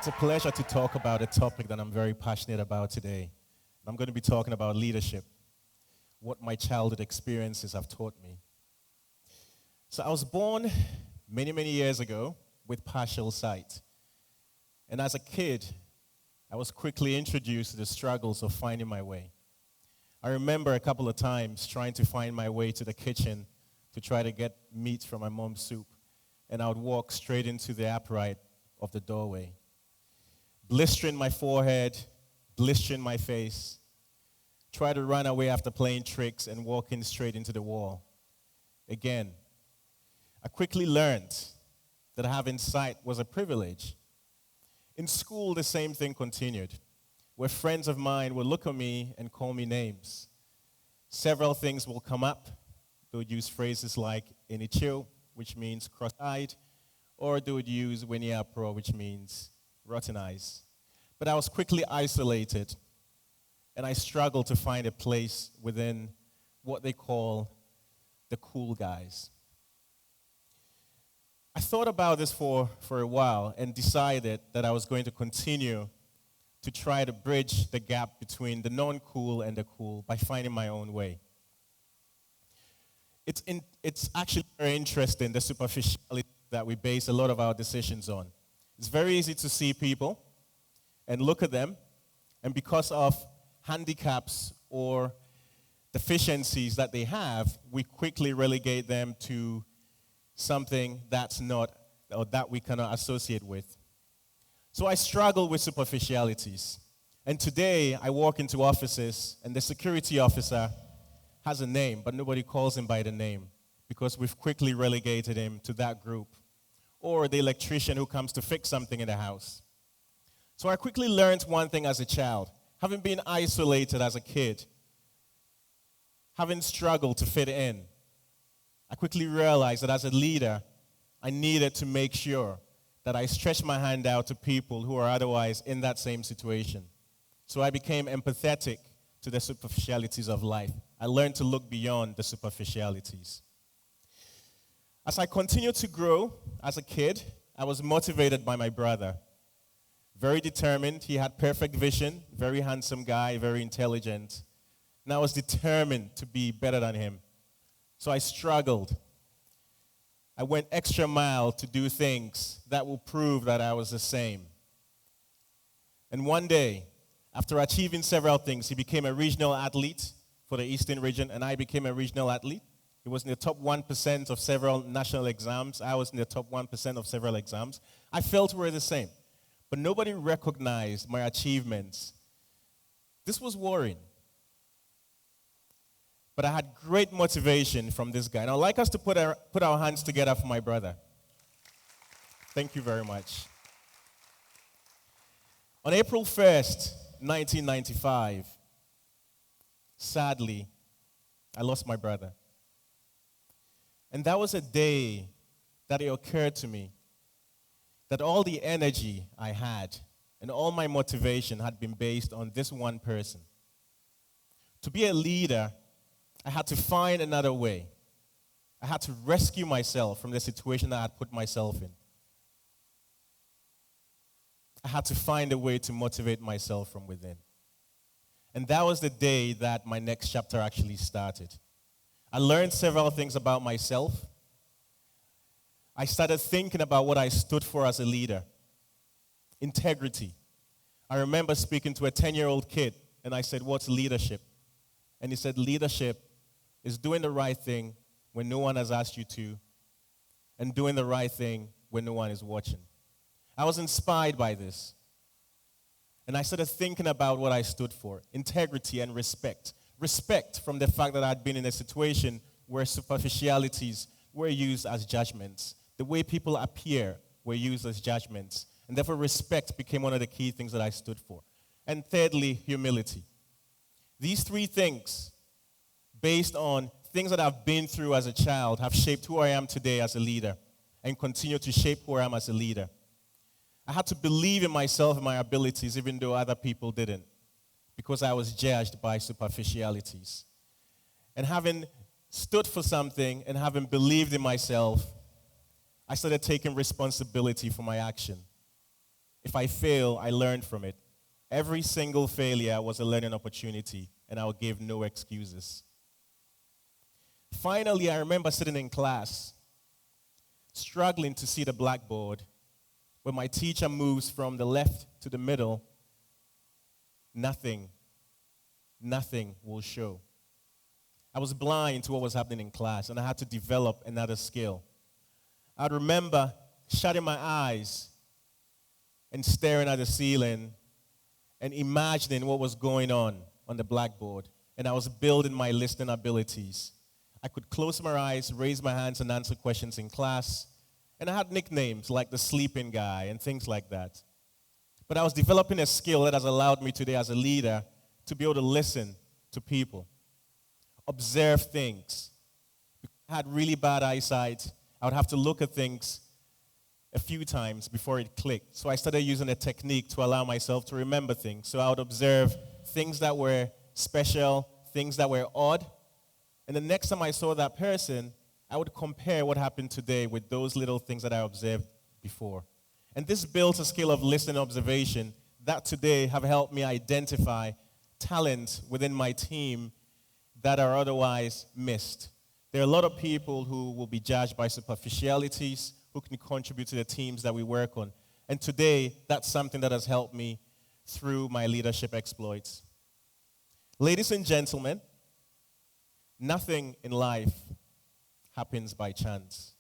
It's a pleasure to talk about a topic that I'm very passionate about today. I'm going to be talking about leadership, what my childhood experiences have taught me. So I was born many, many years ago with partial sight. And as a kid, I was quickly introduced to the struggles of finding my way. I remember a couple of times trying to find my way to the kitchen to try to get meat from my mom's soup. And I would walk straight into the upright of the doorway, blistering my forehead, blistering my face, try to run away after playing tricks and walking straight into the wall. Again, I quickly learned that having sight was a privilege. In school, the same thing continued, where friends of mine would look at me and call me names. Several things will come up. They would use phrases like inichio, which means cross-eyed, or they would use winiapro, which means rotten eyes. But I was quickly isolated, and I struggled to find a place within what they call the cool guys. I thought about this for a while and decided that I was going to continue to try to bridge the gap between the non-cool and the cool by finding my own way. It's actually very interesting, the superficiality that we base a lot of our decisions on. It's very easy to see people and look at them, and because of handicaps or deficiencies that they have, we quickly relegate them to something that's not, or that we cannot associate with. So I struggle with superficialities. And today, I walk into offices, and the security officer has a name, but nobody calls him by the name because we've quickly relegated him to that group. Or the electrician who comes to fix something in the house. So I quickly learned one thing as a child. Having been isolated as a kid, having struggled to fit in, I quickly realized that as a leader, I needed to make sure that I stretched my hand out to people who are otherwise in that same situation. So I became empathetic to the superficialities of life. I learned to look beyond the superficialities. As I continued to grow as a kid, I was motivated by my brother. Very determined, he had perfect vision, very handsome guy, very intelligent. And I was determined to be better than him. So I struggled. I went extra mile to do things that will prove that I was the same. And one day, after achieving several things, he became a regional athlete for the Eastern region, and I became a regional athlete. He was in the top 1% of several national exams. I was in the top 1% of several exams. I felt we were the same, but nobody recognized my achievements. This was worrying. But I had great motivation from this guy. And I'd like us to put our hands together for my brother. Thank you very much. On April 1st, 1995, sadly, I lost my brother. And that was a day that it occurred to me that all the energy I had and all my motivation had been based on this one person. To be a leader, I had to find another way. I had to rescue myself from the situation that I had put myself in. I had to find a way to motivate myself from within. And that was the day that my next chapter actually started. I learned several things about myself. I started thinking about what I stood for as a leader. Integrity. I remember speaking to a 10-year-old kid, and I said, "What's leadership?" And he said, "Leadership is doing the right thing when no one has asked you to, and doing the right thing when no one is watching." I was inspired by this. And I started thinking about what I stood for. Integrity and respect. Respect from the fact that I'd been in a situation where superficialities were used as judgments. The way people appear were used as judgments. And therefore respect became one of the key things that I stood for. And thirdly, humility. These three things, based on things that I've been through as a child, have shaped who I am today as a leader and continue to shape who I am as a leader. I had to believe in myself and my abilities even though other people didn't, because I was judged by superficialities. And having stood for something and having believed in myself, I started taking responsibility for my action. If I fail, I learn from it. Every single failure was a learning opportunity, and I would give no excuses. Finally, I remember sitting in class, struggling to see the blackboard. When my teacher moves from the left to the middle, nothing will show. I was blind to what was happening in class, and I had to develop another skill. I remember shutting my eyes and staring at the ceiling and imagining what was going on the blackboard. And I was building my listening abilities. I could close my eyes, raise my hands, and answer questions in class. And I had nicknames like the sleeping guy and things like that. But I was developing a skill that has allowed me today as a leader to be able to listen to people, observe things. I had really bad eyesight. I would have to look at things a few times before it clicked. So I started using a technique to allow myself to remember things. So I would observe things that were special, things that were odd. And the next time I saw that person, I would compare what happened today with those little things that I observed before. And this built a skill of listening and observation that today have helped me identify talents within my team that are otherwise missed. There are a lot of people who will be judged by superficialities, who can contribute to the teams that we work on. And today, that's something that has helped me through my leadership exploits. Ladies and gentlemen, nothing in life happens by chance.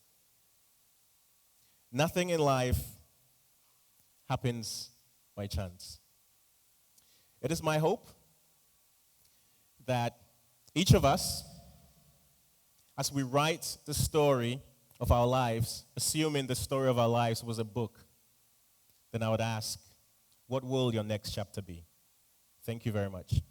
Nothing in life happens by chance. It is my hope that each of us, as we write the story of our lives, assuming the story of our lives was a book, then I would ask, what will your next chapter be? Thank you very much.